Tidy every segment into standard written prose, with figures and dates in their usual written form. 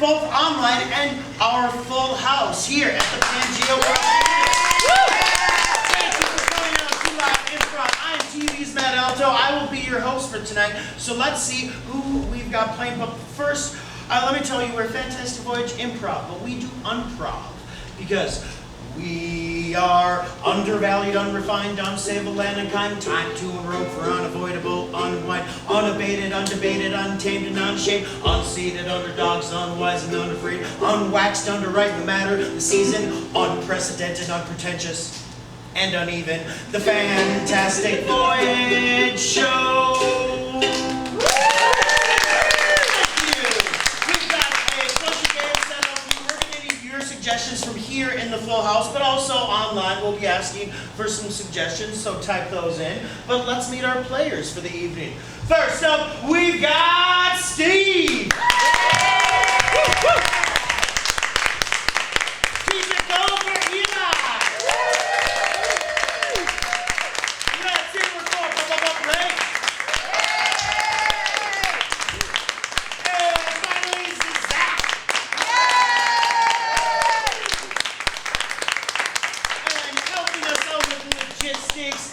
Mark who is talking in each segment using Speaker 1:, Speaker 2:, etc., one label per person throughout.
Speaker 1: both online and our full house here at the Pangea World. Thank you for coming out to Improv. I'm TV's Matt Alto. I will be your host for tonight. So let's see who we've got playing. But first, let me tell you, we're Fantastic Voyage Improv, but we do UnProv because we are undervalued, unrefined, unsavable, land and kind, time to and rope for unavoidable, unwhite, unabated, undebated, untamed and unshamed, unseated, underdogs, unwise and unafraid, unwaxed, underright, no matter the season, unprecedented, unpretentious, and uneven. The Fantastic Voyage Show. Suggestions from here in the full house, but also online. We'll be asking for some suggestions, so type those in. But let's meet our players for the evening. First up, we've got Steve. Keep it going for Eli. Let's see what's going on, Ray. And finally, Zach.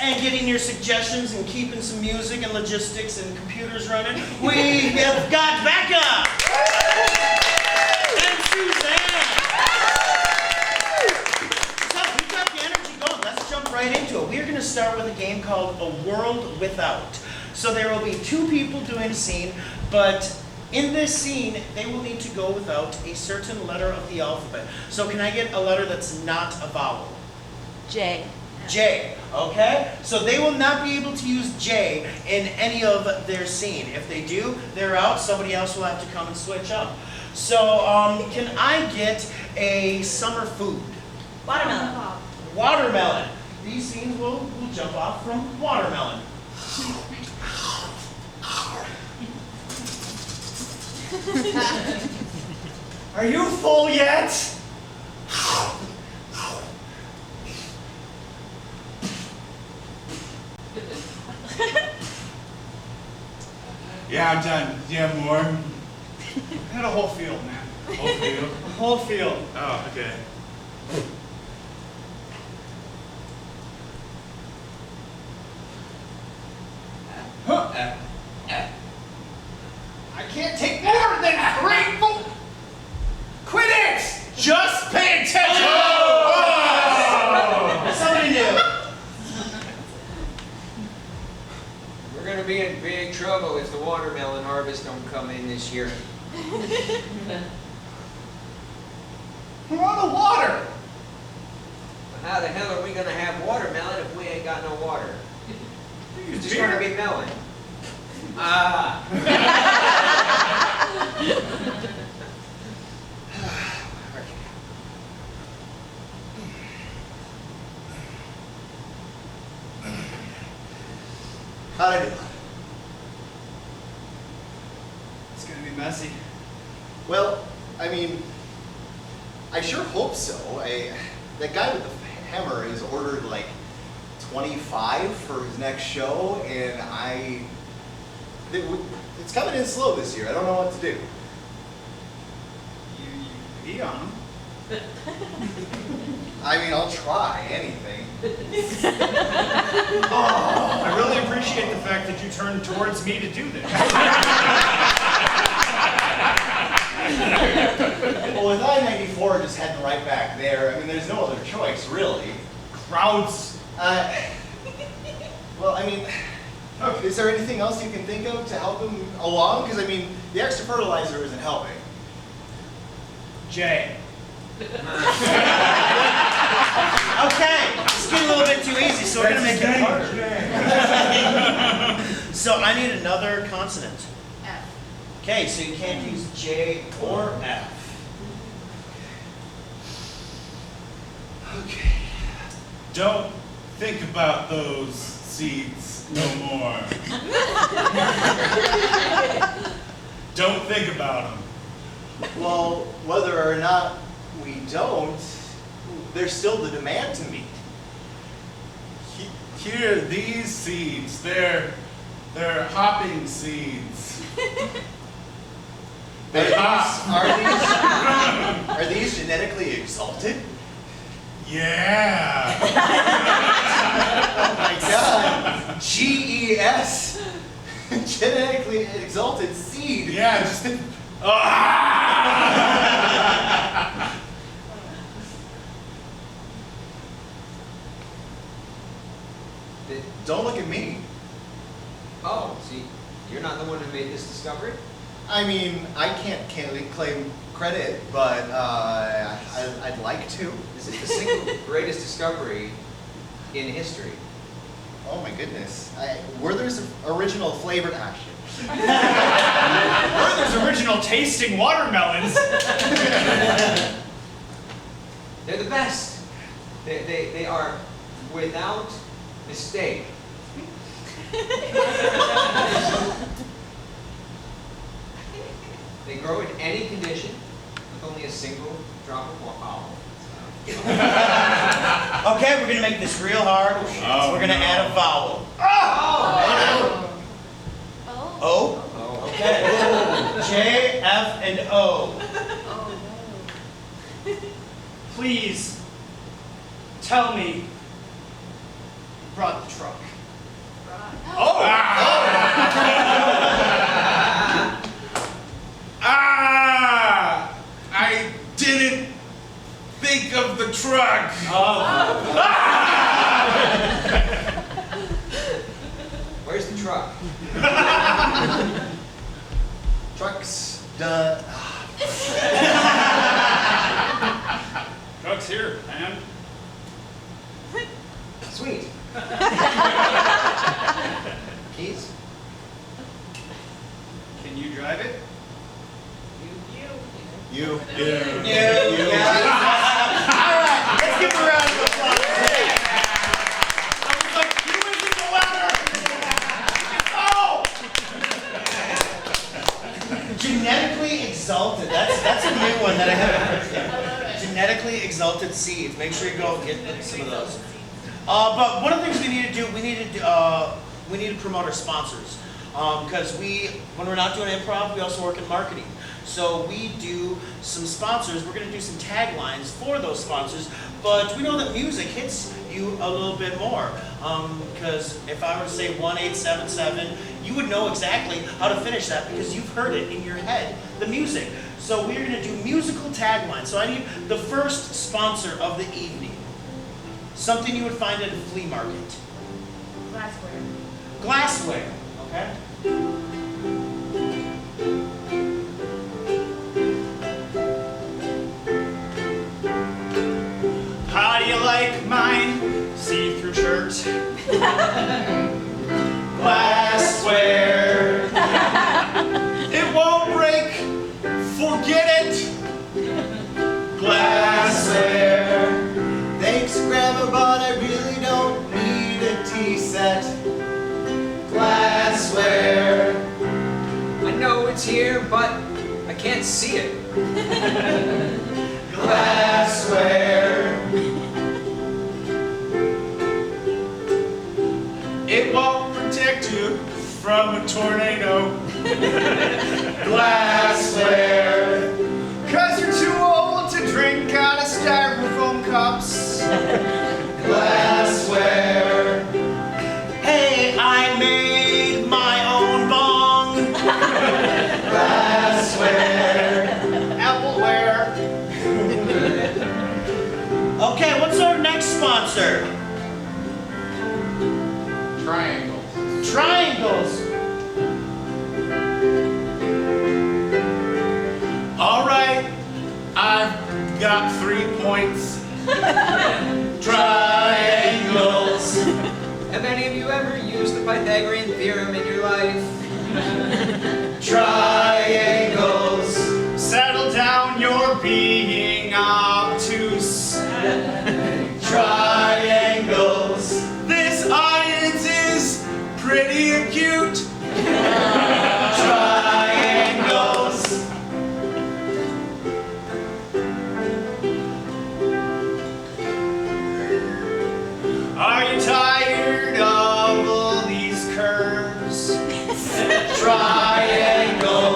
Speaker 1: And getting your suggestions and keeping some music and logistics and computers running, we have got Becca and Suzanne. So we've got the energy going. Let's jump right into it. We're going to start with a game called A World Without. So there will be two people doing a scene, but in this scene, they will need to go without a certain letter of the alphabet. So can I get a letter that's not a vowel?
Speaker 2: J.
Speaker 1: J, okay? So they will not be able to use J in any of their scene. If they do, they're out. Somebody else will have to come and switch up. So can I get a summer food?
Speaker 2: Watermelon.
Speaker 1: Watermelon. These scenes will jump off from watermelon. Are you full yet?
Speaker 3: Yeah, I'm done. Do you have more?
Speaker 4: I had a whole field, man.
Speaker 3: Whole field?
Speaker 4: A whole field.
Speaker 3: Oh, okay.
Speaker 4: I can't take more than grateful. Quit it! Just pay attention!
Speaker 1: Oh! Somebody new.
Speaker 5: We're going to be in big trouble if the watermelon harvest don't come in this year.
Speaker 4: We're on the water.
Speaker 5: But how the hell are we going to have watermelon if we ain't got no water? It's just going to be melon. Ah.
Speaker 1: How'd I do?
Speaker 4: It's gonna be messy.
Speaker 6: Well, I mean, I sure hope so. That guy with the hammer has ordered like 25 for his next show, and it's coming in slow this year. I don't know what to do.
Speaker 4: You pee on him.
Speaker 6: I mean, I'll try anything.
Speaker 4: Oh, I really appreciate the fact that you turned towards me to do this.
Speaker 6: Well, with I-94 just heading right back there, I mean, there's no other choice, really.
Speaker 4: Crowds.
Speaker 6: Well, I mean, is there anything else you can think of to help him along? Because, I mean, the extra fertilizer isn't helping.
Speaker 4: Jay.
Speaker 1: Okay, it's getting a little bit too easy, so we're going to make it harder. So I need another consonant.
Speaker 2: F.
Speaker 1: Okay, so you can't use J or F.
Speaker 6: Okay.
Speaker 3: Don't think about those seeds no more. Don't think about them.
Speaker 6: Well, whether or not we don't, there's still the demand to meet.
Speaker 3: Here, these seeds, they're hopping seeds.
Speaker 6: Are these genetically exalted?
Speaker 3: Yeah.
Speaker 6: Oh my god. GES. Genetically exalted seed.
Speaker 3: Yeah, just.
Speaker 6: Don't look at me.
Speaker 5: Oh, see, you're not the one who made this discovery?
Speaker 6: I mean, I can't claim credit, but I'd like to.
Speaker 5: This is the single greatest discovery in history.
Speaker 6: Oh my goodness. Werther's original flavored action.
Speaker 4: Werther's original tasting watermelons.
Speaker 5: They're the best. They are without mistake. They grow in any condition with only a single drop of water.
Speaker 1: Okay, we're gonna make this real hard.
Speaker 3: Oh,
Speaker 1: We're gonna
Speaker 3: no.
Speaker 1: add a vowel. O?
Speaker 5: Oh.
Speaker 1: Okay. J, F, and O.
Speaker 4: Please tell me you brought the truck.
Speaker 3: I didn't think of the truck.
Speaker 5: Where's the truck?
Speaker 6: Trucks done.
Speaker 3: Truck's here, man.
Speaker 5: Sweet. Keys?
Speaker 4: Can you drive it?
Speaker 6: You.
Speaker 3: Yeah.
Speaker 1: All right, let's give a round of applause.
Speaker 4: I was like, you isn't the ladder!
Speaker 1: Genetically exalted. That's a new one that I haven't heard yet. Genetically exalted seeds. Make sure you go get some of those. But one of the things we need to do, we need to promote our sponsors. Because when we're not doing improv, we also work in marketing. So we do some sponsors. We're going to do some taglines for those sponsors. But we know that music hits you a little bit more. Because if I were to say 1877, you would know exactly how to finish that because you've heard it in your head, the music. So we're going to do musical taglines. So I need the first sponsor of the evening. Something you would find at a flea market.
Speaker 2: Glassware.
Speaker 1: Glassware, okay?
Speaker 4: How do you like mine? See-through shirt.
Speaker 1: Glassware.
Speaker 4: It won't break. Forget it.
Speaker 1: Glassware.
Speaker 6: Thanks, Grandma, but I really don't need a tea set.
Speaker 1: Glassware.
Speaker 5: I know it's here, but I can't see it.
Speaker 1: Glassware.
Speaker 3: It won't protect you from a tornado.
Speaker 1: Glassware.
Speaker 4: 'Cause you're too old to drink out of styrofoam cups.
Speaker 1: Glassware. Hey, I made my own bong. Glassware.
Speaker 4: Appleware.
Speaker 1: Okay, what's our next sponsor?
Speaker 4: Triangles.
Speaker 1: Triangles.
Speaker 3: All right, I've got 3 points.
Speaker 1: Triangles.
Speaker 5: Have any of you ever used the Pythagorean theorem in your life?
Speaker 1: Triangles.
Speaker 4: Settle down, you're being obtuse.
Speaker 1: Triangles.
Speaker 3: This audience is pretty acute.
Speaker 1: Triangles.
Speaker 4: Are you tired of all these curves?
Speaker 1: Triangles.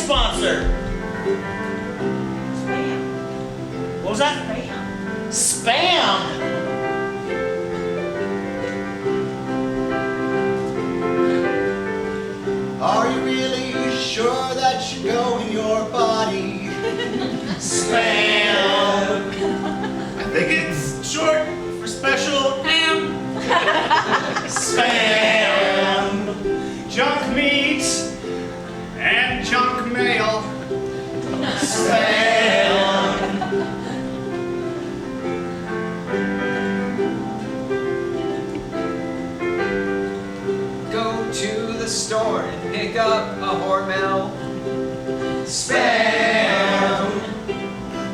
Speaker 1: sponsor?
Speaker 2: Spam.
Speaker 1: What was that?
Speaker 2: Spam.
Speaker 1: Spam.
Speaker 6: Are you really sure that should go in your body?
Speaker 1: Spam.
Speaker 3: I think it's short for special ham.
Speaker 1: Spam.
Speaker 3: Junk meat and junk mail.
Speaker 1: Spam.
Speaker 5: Go to the store and pick up a Hormel.
Speaker 1: Spam.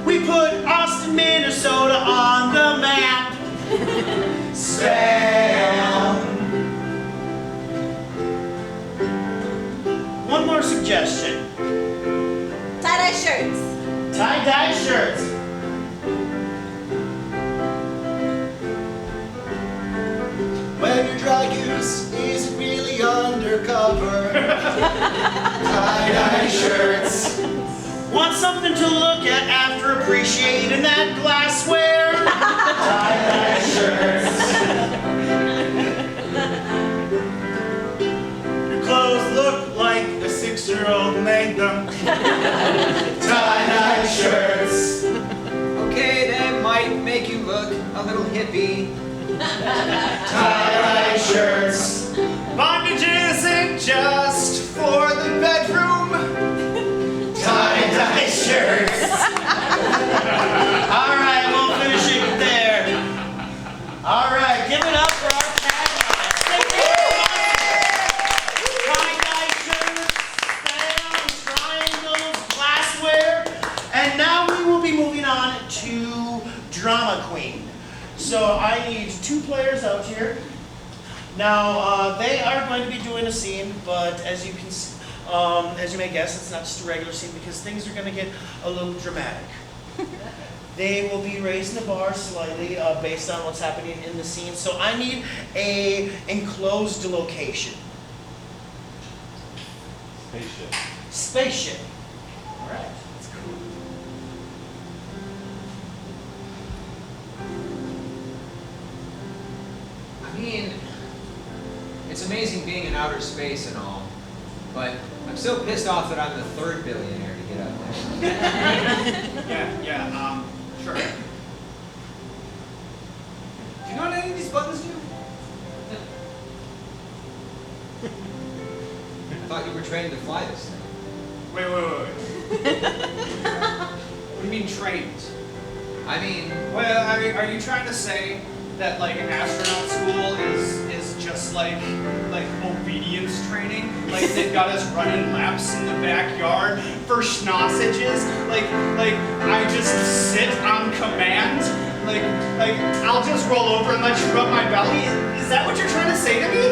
Speaker 1: We put Austin, Minnesota on the map. Spam. One more suggestion.
Speaker 2: Tie-dye shirts.
Speaker 1: Tie-dye shirts.
Speaker 6: When your drug use isn't really undercover. Tie-dye shirts.
Speaker 1: Want something to look at after appreciating that glassware? Tie-dye shirts.
Speaker 3: Your clothes look like a 6-year-old made them.
Speaker 6: Tie-dye shirts.
Speaker 5: Okay, that might make you look a little hippie.
Speaker 6: Tie-dye shirts.
Speaker 3: Bondage isn't just for the bedroom.
Speaker 6: Tie-dye shirts.
Speaker 1: All right, we'll finish it there. All right, give it up for our tagline. Tie-dye shirts, spam, triangles, glassware, and now we will be moving on to Drama Queen. So I need 2 players out here. Now they are going to be doing a scene, but as you can, as you may guess, it's not just a regular scene because things are going to get a little dramatic. They will be raising the bar slightly based on what's happening in the scene. So I need a enclosed location.
Speaker 3: Spaceship.
Speaker 1: Spaceship. All right. That's cool.
Speaker 5: I mean, it's amazing being in outer space and all, but I'm so pissed off that I'm the 3rd billionaire to get out there.
Speaker 3: Yeah, sure. Do you know what any of these buttons do?
Speaker 5: I thought you were trained to fly this thing.
Speaker 3: Wait. What do you mean trained?
Speaker 5: I mean,
Speaker 3: Well, are you trying to say that like an astronaut school is just like obedience training? Like they've got us running laps in the backyard for schnausages? Like I just sit on command? Like I'll just roll over and let you rub my belly? Is that what you're trying to say to me?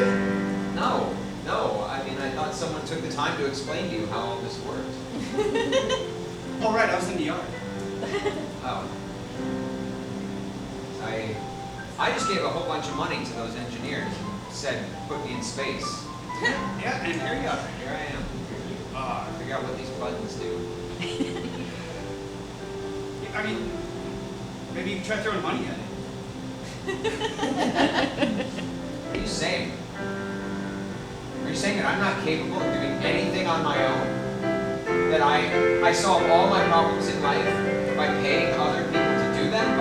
Speaker 5: no. I mean, I thought someone took the time to explain to you how all this worked.
Speaker 3: Oh right, I was in the yard.
Speaker 5: Oh. I just gave a whole bunch of money to those engineers and said, put me in space.
Speaker 3: Yeah, and here you are.
Speaker 5: Here I am. Figure out what these buttons do.
Speaker 3: I mean, maybe you can try throwing money at it.
Speaker 5: What are you saying? Are you saying that I'm not capable of doing anything on my own? That I solve all my problems in life by paying other people to do them?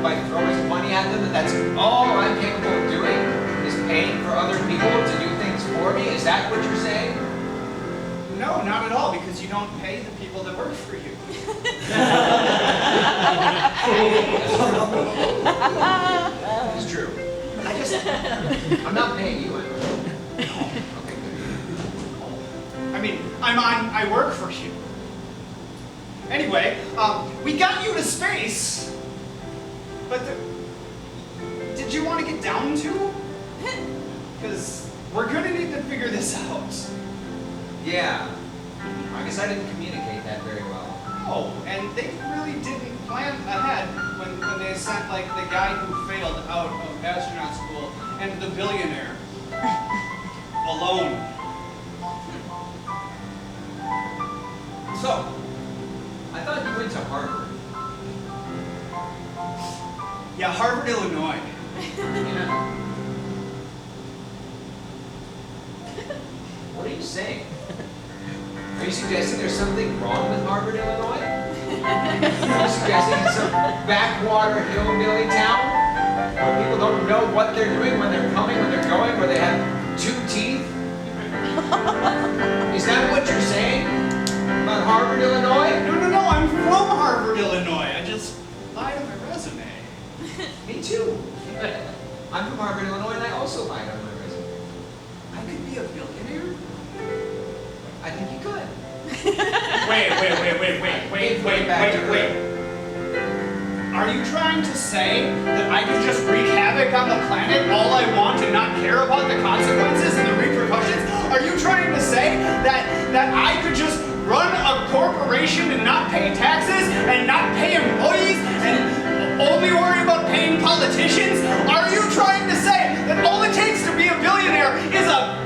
Speaker 5: By throwing money at them? That's all I'm capable of doing? Is paying for other people to do things for me? Is that what you're saying?
Speaker 3: No, not at all, because you don't pay the people that work for you.
Speaker 5: It's true. I'm not paying you, am I? Okay, good.
Speaker 3: I mean, I work for you. Anyway, we got you to space, but did you want to get down to? Because we're gonna need to figure this out.
Speaker 5: Yeah. I guess I didn't communicate that very well.
Speaker 3: Oh, and they really didn't plan ahead when they sent like the guy who failed out of astronaut school and the billionaire alone. Harvard, Illinois.
Speaker 5: Yeah. What are you saying? Are you suggesting there's something wrong with Harvard, Illinois? Are you suggesting it's some backwater hillbilly town where people don't know what they're doing, when they're coming, when they're going, where they have 2 teeth? Is that what you're saying about Harvard, Illinois?
Speaker 3: No, I'm from Harvard, Illinois. I just lied on my resume.
Speaker 5: Me too. I'm from Harvard, Illinois, and I also lied on my resume.
Speaker 3: I could be a billionaire?
Speaker 5: I think you could.
Speaker 3: Wait. Are you trying to say that I could just wreak havoc on the planet all I want and not care about the consequences and the repercussions? Are you trying to say that I could just run a corporation and not pay taxes and not pay employees and only worry about paying politicians? Are you trying to say that all it takes to be a billionaire is a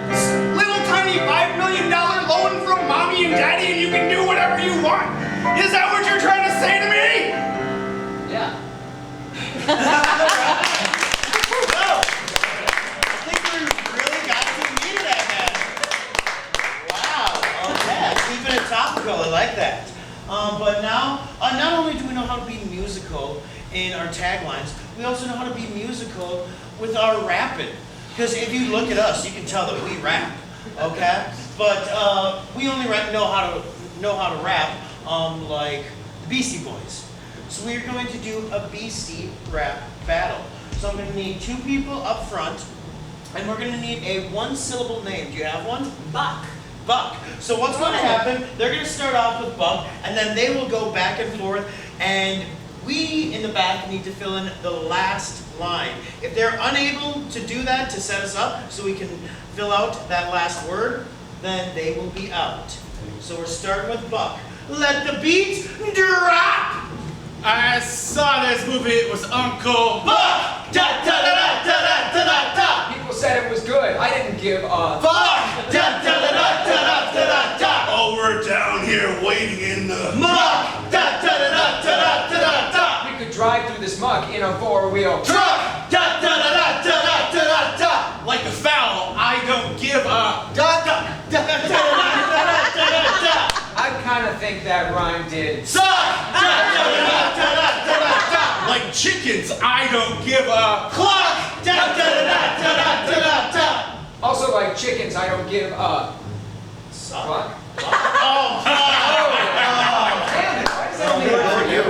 Speaker 3: little tiny $5 million loan from mommy and daddy and you can do whatever you want? Is that what you're trying to say to me?
Speaker 5: Yeah.
Speaker 1: Whoa. I think we really got to the meat of that, man. Wow. Okay. Keeping it topical. I like that. But now, not only do we know how to be musical in our taglines, we also know how to be musical with our rapping. Because if you look at us, you can tell that we rap. Okay. But we only know how to rap like the Beastie Boys. So we're going to do a Beastie Rap Battle. So I'm going to need 2 people up front, and we're going to need a 1-syllable name. Do you have one?
Speaker 2: Buck.
Speaker 1: Buck. So what's going to happen, they're going to start off with Buck, and then they will go back and forth, and we in the back need to fill in the last line. If they're unable to do that to set us up so we can fill out that last word, then they will be out. So we're starting with Buck. Let the beat drop!
Speaker 4: I saw this movie, it was Uncle
Speaker 1: Buck! Da da da da da da da da!
Speaker 5: People said it was good. I didn't give a
Speaker 1: Buck! Da da da da da da da!
Speaker 4: Oh, we're down here waiting in the
Speaker 1: Muck! Da da da da da da da!
Speaker 5: We could drive through this muck in a 4-wheel
Speaker 1: Truck! Da da da da da da da!
Speaker 4: like the foul. I don't give a
Speaker 1: Da da da da da da da!
Speaker 5: I kind of think that rhyme did.
Speaker 1: Suck! Da da da da da da!
Speaker 4: like chickens. I don't give a
Speaker 1: Cluck! Da da da da da da!
Speaker 5: Also, like chickens, I don't give a.
Speaker 1: Suck.
Speaker 5: What?
Speaker 1: Oh!
Speaker 5: Damn it! Why does that make it for you?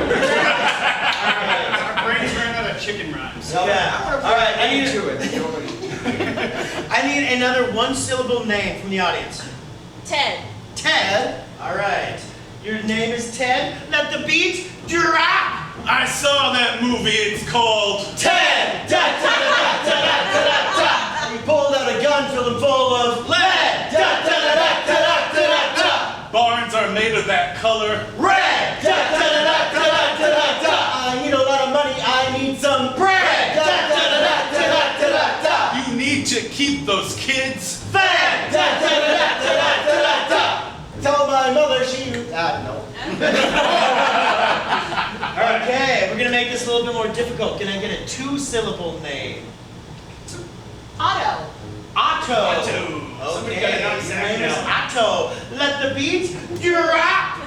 Speaker 3: Our brains ran out of chicken rhymes.
Speaker 1: Yeah. All right. I need
Speaker 5: to it. Nobody.
Speaker 1: I need another 1-syllable name from the audience.
Speaker 2: Ted.
Speaker 1: Ted. All right. Your name is Ted. Let the beat drop.
Speaker 4: I saw that movie, it's called
Speaker 1: Ted. Da da da da da da da. He pulled out a gun filled full of lead. Da da da da da da da.
Speaker 4: Barns are made of that color.
Speaker 1: Red. Da da da da da da da. I need a lot of money. I need some bread. Da da da da da da da.
Speaker 4: You need to keep those kids
Speaker 1: Fed. Da da da da da da da. Tell my mother she. No. Okay, we're gonna make this a little bit more difficult. Can I get a 2-syllable name?
Speaker 2: Otto.
Speaker 1: Otto.
Speaker 3: Otto. Somebody got
Speaker 1: Okay,
Speaker 3: it on
Speaker 1: his
Speaker 3: Zach
Speaker 1: name is
Speaker 3: now.
Speaker 1: Otto. Let the beat drop.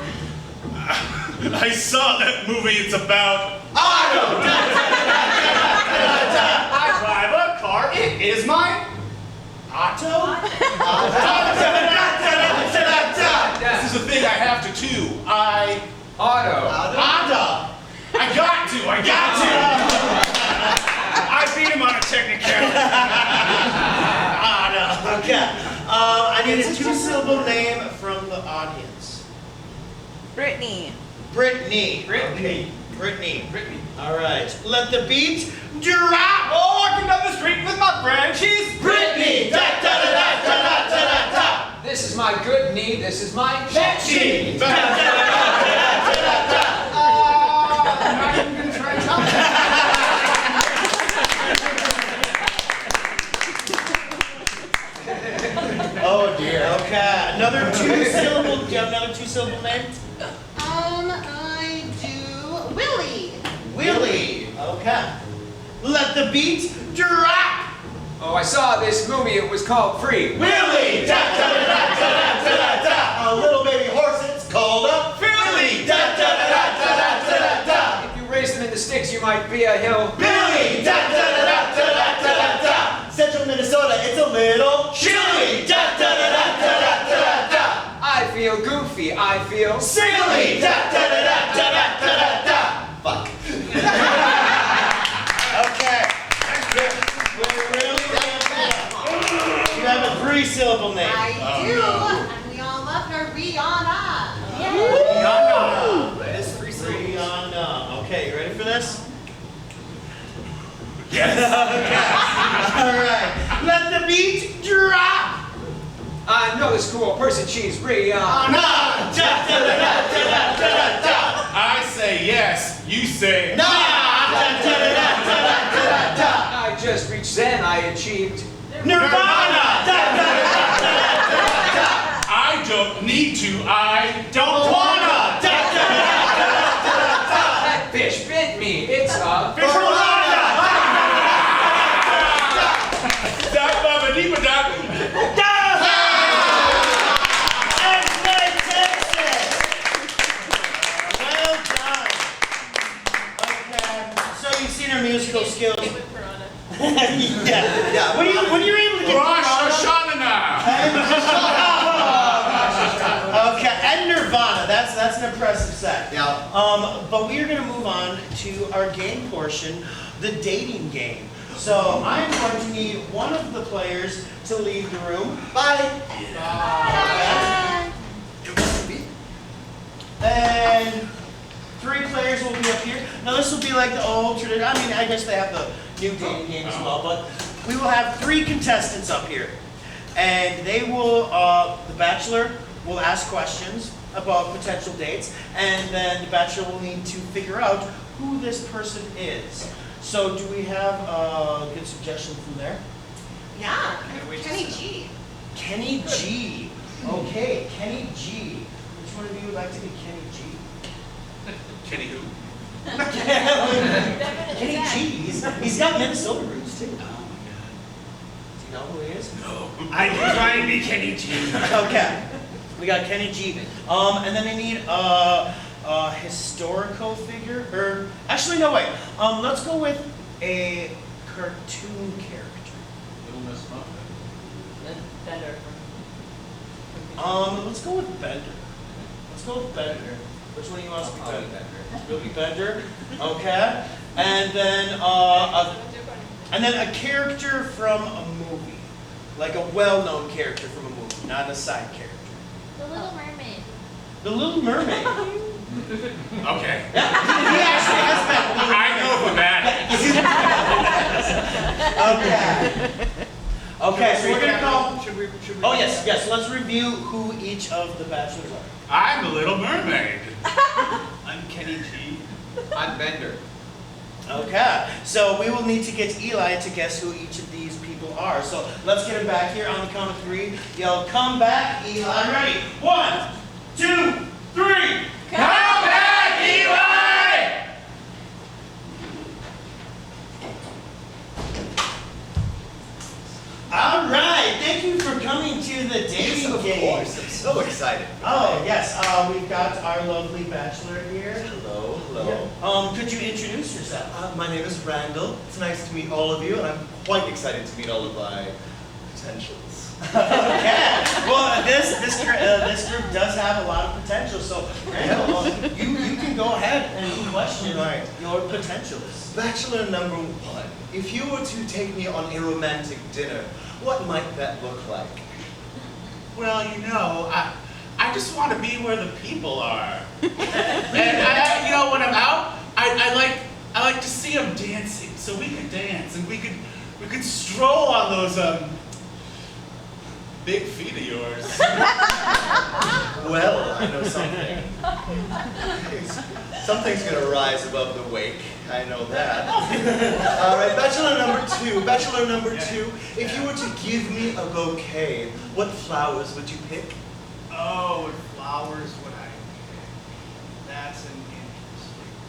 Speaker 4: I saw that movie, it's about
Speaker 1: Otto. Da, da, da, da, da, da, da.
Speaker 3: I drive a car. It is my
Speaker 1: Otto. Da, da, da, da, da, da, da.
Speaker 4: This is a thing I have to do.
Speaker 5: Auto.
Speaker 1: Otto.
Speaker 4: I got to. I beat him on a technicality.
Speaker 1: Otto. Okay. I need a 2-syllable name from the audience.
Speaker 2: Brittany.
Speaker 1: Brittany.
Speaker 3: Brittany.
Speaker 1: Brittany.
Speaker 3: Brittany.
Speaker 1: All right. Let the beat drop.
Speaker 3: Oh, walking down the street with my friend. She's
Speaker 1: Brittany. Da da da da da da da da.
Speaker 5: This is my good knee. This is my
Speaker 1: Betchy. Da da da da da da da.
Speaker 3: I'm not even gonna try to tell you.
Speaker 1: Oh dear. Okay. Another 2-syllable. Do you have another 2-syllable name?
Speaker 2: I do. Willie.
Speaker 1: Willie. Okay. Let the beat drop.
Speaker 5: Oh, I saw this movie. It was called Free.
Speaker 6: Willie, da da da da da da da da. A little baby horse, it's called a filly. Da da da da da da da da.
Speaker 5: If you raise them in the sticks, you might be a hill.
Speaker 6: Billy, da da da da da da da da. Central Minnesota, it's a little chilly. Da da da da da da da.
Speaker 5: I feel goofy. I feel
Speaker 6: Silly. Da da da da da da da da. Fuck.
Speaker 1: Okay. We're really you have a 3-syllable name.
Speaker 2: I do. And we all love her, Rihanna.
Speaker 1: Rihanna. It is 3-syllable. Rihanna. Okay, you ready for this?
Speaker 4: Yes.
Speaker 1: Okay. All right. Let the beat drop.
Speaker 5: I know this cool person. She's Rihanna.
Speaker 1: Da da da da da da da.
Speaker 4: I say yes, you say
Speaker 1: Da da da da da da da.
Speaker 5: I just reached Zen. I achieved.
Speaker 1: Nirvana. Da da da da da da.
Speaker 4: I don't need to, I don't
Speaker 1: Wanna. Da da da da da da.
Speaker 5: That fish bit me. It's a
Speaker 1: Piranha.
Speaker 4: Duck, bubba, deepa, duck.
Speaker 1: Well done. Okay. So you've seen her musical skills. Yeah. When you're able to get
Speaker 4: Rosh
Speaker 1: Piranha-
Speaker 4: Hashanah.
Speaker 1: Okay, and Nirvana. That's an impressive set.
Speaker 6: Yeah.
Speaker 1: But we are going to move on to our game portion, the dating game. So I am going to need one of the players to leave the room.
Speaker 6: Bye.
Speaker 1: And 3 players will be up here. Now this will be like the old tradition. I mean, I guess they have the new dating game as well, but we will have 3 contestants up here. And they will, the bachelor will ask questions about potential dates, and then the bachelor will need to figure out who this person is. So do we have a good suggestion from there?
Speaker 2: Yeah, Kenny G.
Speaker 1: Kenny G. Okay, Kenny G. Which one of you would like to be Kenny G?
Speaker 4: Kenny who?
Speaker 1: Kenny G. He's got Minnesota roots too. Do you know who he is?
Speaker 4: No. I can try and be Kenny G.
Speaker 1: Okay. We got Kenny G. And then I need a historical figure. Or actually, no, wait. Let's go with a cartoon character.
Speaker 4: Little Miss Muffet.
Speaker 2: Better.
Speaker 1: Let's go with Bender. Let's go with Bender. Which one do you want us to be Bender? You'll be Bender. Okay. And then a character from a movie, like a well-known character from a movie, not a side character.
Speaker 7: The Little Mermaid.
Speaker 1: The Little Mermaid.
Speaker 4: Okay.
Speaker 1: Yeah, he actually has been.
Speaker 4: I know for that.
Speaker 1: Okay. Okay, so we're gonna call.
Speaker 3: Should we
Speaker 1: Oh yes. Let's review who each of the bachelors are.
Speaker 4: I'm the Little Mermaid.
Speaker 3: I'm Kenny G.
Speaker 5: I'm Bender.
Speaker 1: Okay, so we will need to get Eli to guess who each of these people are. So let's get him back here on the count of 3. Yell, come back, Eli. Ready? 1, 2, 3.
Speaker 4: Come back, Eli!
Speaker 1: All right, thank you for coming to the dating
Speaker 6: Of
Speaker 1: game.
Speaker 6: course, I'm so excited.
Speaker 1: Oh yes, we've got our lovely bachelor here.
Speaker 6: Hello, hello.
Speaker 1: Could you introduce yourself?
Speaker 6: My name is Randall. It's nice to meet all of you, and I'm quite excited to meet all of my potentials.
Speaker 1: Okay. Well, this group does have a lot of potential. So, Randall, you can go ahead and question your potentials.
Speaker 6: Bachelor number 1. If you were to take me on a romantic dinner, what might that look like?
Speaker 4: Well, you know, I just want to be where the people are. And you know, when I'm out, I like to see them dancing, so we could dance and we could stroll on those big feet of yours.
Speaker 6: Well, I know something. Something's gonna rise above the wake. I know that. All right, bachelor number 2. Bachelor number 2. If you were to give me a bouquet, what flowers would you pick?
Speaker 3: Oh, what flowers would I pick? That's an interesting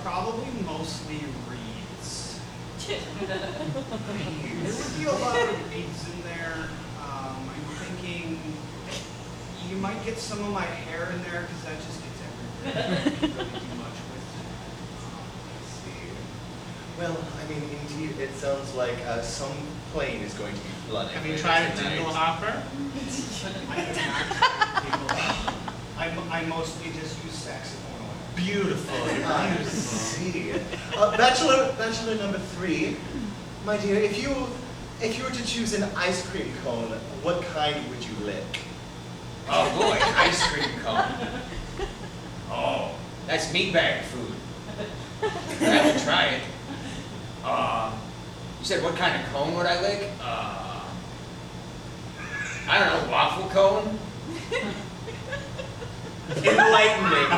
Speaker 3: Probably mostly reeds. There would be a lot of reeds in there. I'm thinking you might get some of my hair in there because that just gets everywhere. I don't really do much with it.
Speaker 6: Let's see. Well, I mean, indeed, it sounds like some plane is going to be flooded.
Speaker 4: Have you tried a dingle hopper?
Speaker 3: I have not tried people. I mostly just use saxophone oil.
Speaker 6: Beautiful. I see. Bachelor number 3, my dear, if you were to choose an ice cream cone, what kind would you lick?
Speaker 5: Oh boy, ice cream cone. Oh, that's meatbag food. I have to try it. You said what kind of cone would I lick? I don't know, waffle cone?
Speaker 6: Enlightening.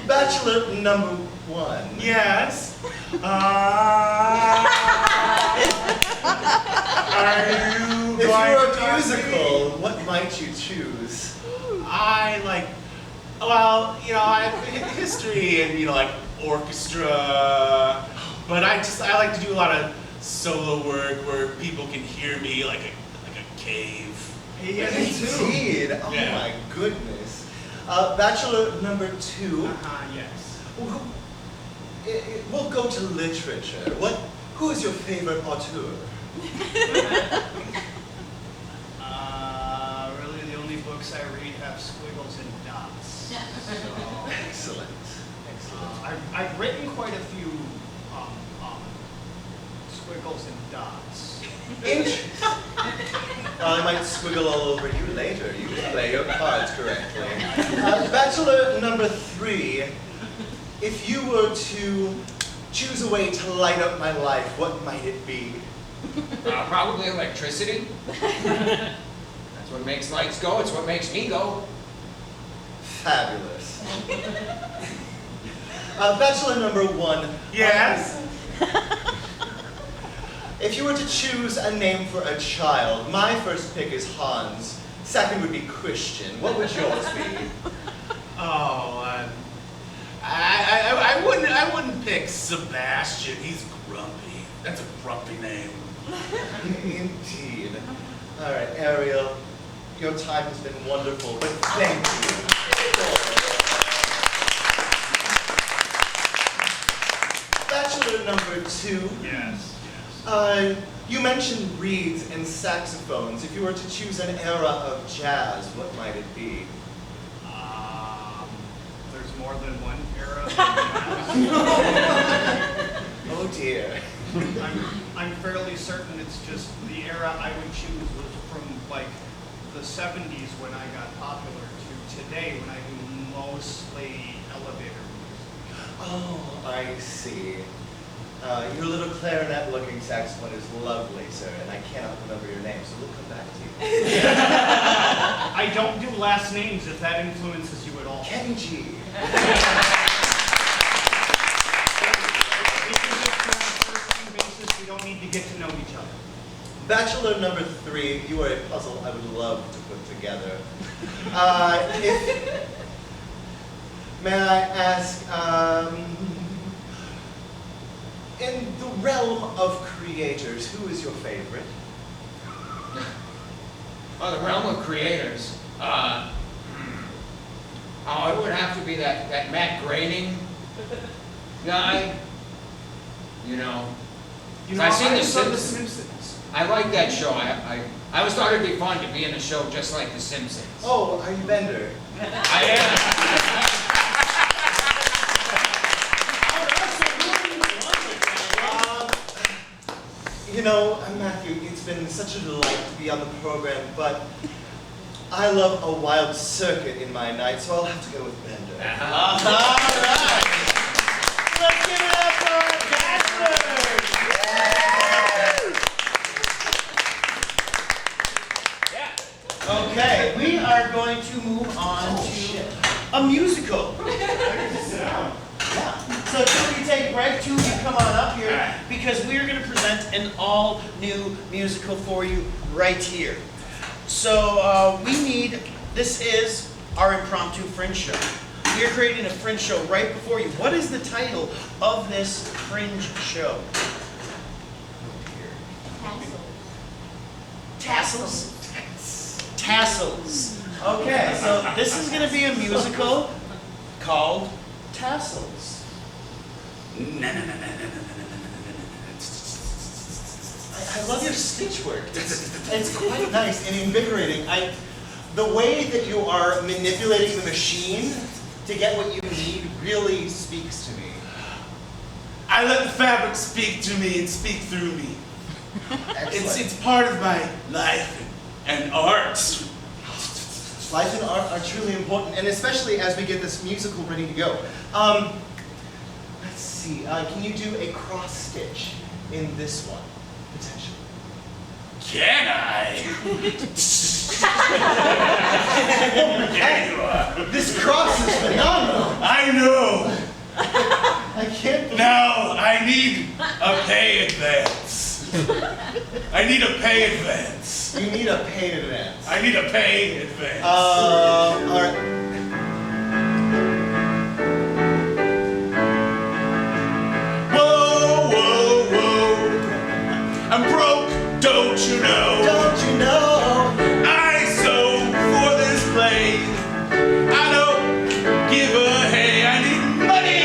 Speaker 6: Bachelor number 1.
Speaker 4: Yes. Are you
Speaker 6: If you
Speaker 4: going
Speaker 6: were
Speaker 4: to
Speaker 6: a musical, what might you choose?
Speaker 4: I like, well, you know, I have history and, you know, like orchestra, but I like to do a lot of solo work where people can hear me like a cave.
Speaker 3: Yeah, me too.
Speaker 6: Indeed. Oh
Speaker 4: Yeah.
Speaker 6: my goodness. Bachelor number 2.
Speaker 3: Yes.
Speaker 6: We'll go to literature. Who is your favorite auteur?
Speaker 3: Really the only books I read have squiggles and dots.
Speaker 6: Excellent. Excellent.
Speaker 3: I've written quite a few squiggles and dots.
Speaker 6: Interesting. I might squiggle all over you later. You play your cards correctly. Bachelor number 3. If you were to choose a way to light up my life, what might it be?
Speaker 5: Probably electricity. That's what makes lights go. It's what makes me go.
Speaker 6: Fabulous. Bachelor number 1.
Speaker 4: Yes.
Speaker 6: If you were to choose a name for a child, my first pick is Hans. Second would be Christian. What would yours be?
Speaker 4: Oh, I wouldn't pick Sebastian. He's grumpy. That's a grumpy name.
Speaker 6: Indeed. All right, Ariel, your time has been wonderful, but thank you. Bachelor number 2.
Speaker 3: Yes.
Speaker 6: You mentioned reeds and saxophones. If you were to choose an era of jazz, what might it be?
Speaker 3: There's more than one era.
Speaker 6: Oh dear.
Speaker 3: I'm fairly certain it's just the era I would choose was from like the 70s when I got popular to today when I do mostly elevator music.
Speaker 6: Oh, I see. Your little clarinet-looking saxophone is lovely, sir, and I cannot remember your name, so we'll come back to you.
Speaker 3: I don't do last names if that influences you at all.
Speaker 6: Kenny G.
Speaker 3: We don't need to get to know each other.
Speaker 6: Bachelor number 3, you are a puzzle I would love to put together. May I ask, in the realm of creators, who is your favorite?
Speaker 5: Oh, the realm of creators. Oh, it would have to be that Matt Groening guy. You know. I've seen The Simpsons. I like that show. I always thought it'd be fun to be in a show just like The Simpsons.
Speaker 6: Oh, are you Bender?
Speaker 5: I am.
Speaker 6: You know, Matthew, it's been such a delight to be on the program, but I love a wild circuit in my night, so I'll have to go with Bender.
Speaker 1: All right. Let's give it up for our bachelors. Yeah. Okay, we are going to move on to a musical. Yeah. So two of you take a break, two of you come on up here, because we are going to present an all-new musical for you right here. So this is our impromptu fringe show. We are creating a fringe show right before you. What is the title of this fringe show? Tassels? Tassels. Okay, so this is going to be a musical called Tassels.
Speaker 6: I love your stitch work. It's quite nice and invigorating. The way that you are manipulating the machine to get what you need really speaks to me.
Speaker 4: I let the fabric speak to me and speak through me.
Speaker 6: Excellent.
Speaker 4: It's part of my life and art.
Speaker 6: Life and art are truly important, and especially as we get this musical ready to go. Let's see, can you do a cross stitch in this one, potentially?
Speaker 4: Can I? There you are.
Speaker 6: This cross is phenomenal!
Speaker 4: I know.
Speaker 6: I can't believe
Speaker 4: Now I need a pay advance. I need a pay advance.
Speaker 6: you need a paid advance.
Speaker 4: I need a pay advance.
Speaker 6: Alright.
Speaker 4: Whoa, whoa, whoa. I'm broke, don't you know?
Speaker 6: Don't you know?
Speaker 4: I sew for this play. I don't give a hey. I need money.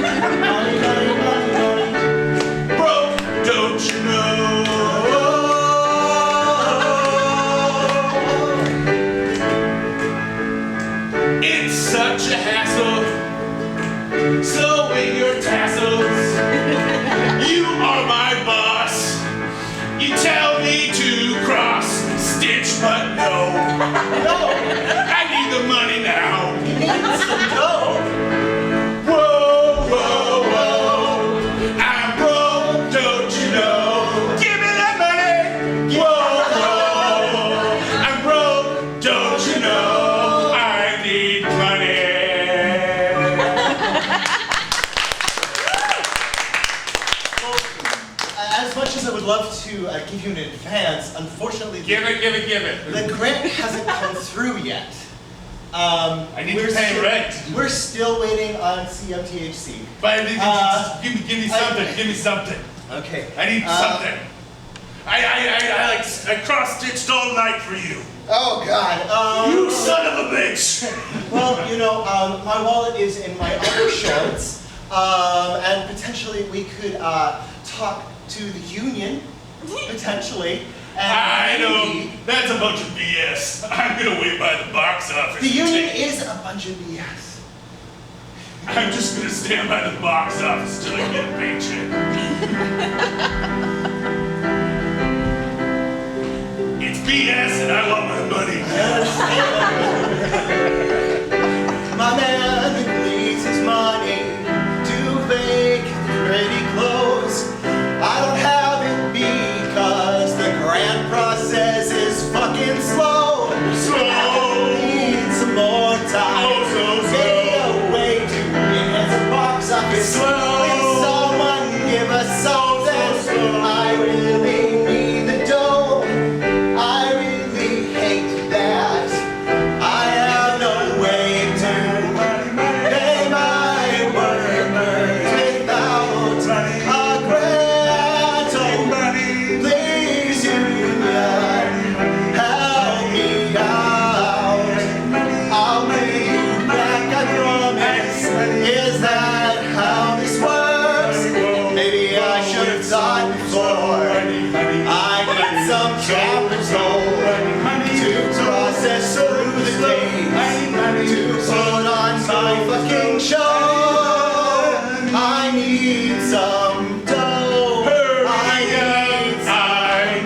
Speaker 6: Money, money, money, money.
Speaker 4: Broke, don't you know? It's such a hassle sewing your tassels. You are my boss. You tell me to cross stitch, but no.
Speaker 6: No!
Speaker 4: I need the money now.
Speaker 6: You need some dough!
Speaker 4: Whoa, whoa, whoa. I'm broke, don't you know? Give me that money. Whoa, whoa. I'm broke, don't you know? I need money.
Speaker 6: As much as I would love to give you an advance, unfortunately,
Speaker 4: Give it.
Speaker 6: the grant hasn't come through yet.
Speaker 4: I need to pay rent.
Speaker 6: We're still waiting on CMTHC.
Speaker 4: But give me something.
Speaker 6: Okay.
Speaker 4: I need something. I cross-stitched all night for you.
Speaker 6: Oh God.
Speaker 4: You son of a bitch!
Speaker 6: Well, you know, my wallet is in my undershorts, and potentially we could talk to the union, potentially. And
Speaker 4: I know.
Speaker 6: maybe-
Speaker 4: That's a bunch of BS. I'm gonna wait by the box office.
Speaker 6: The union is a bunch of BS.
Speaker 4: I'm just gonna stand by the box office till I get a paycheck. It's BS and I want my money.
Speaker 6: My man who needs his money to fake pretty clothes. I don't have it because the grant process is fucking slow.
Speaker 4: Slow.
Speaker 6: Need some more time.
Speaker 4: Oh, so slow.
Speaker 6: Maybe a way to enhance the box office.
Speaker 4: Slow.
Speaker 6: Please, someone give us something.
Speaker 4: slow.
Speaker 6: I really need the dough. I really hate that. I have no way to pay my workers without a grant. Oh, please, union, help me out. I'll pay you back, I promise. Is that how this works? Maybe I should have thought before. I need some capital to process through the days, to put on my fucking show. I need some dough. I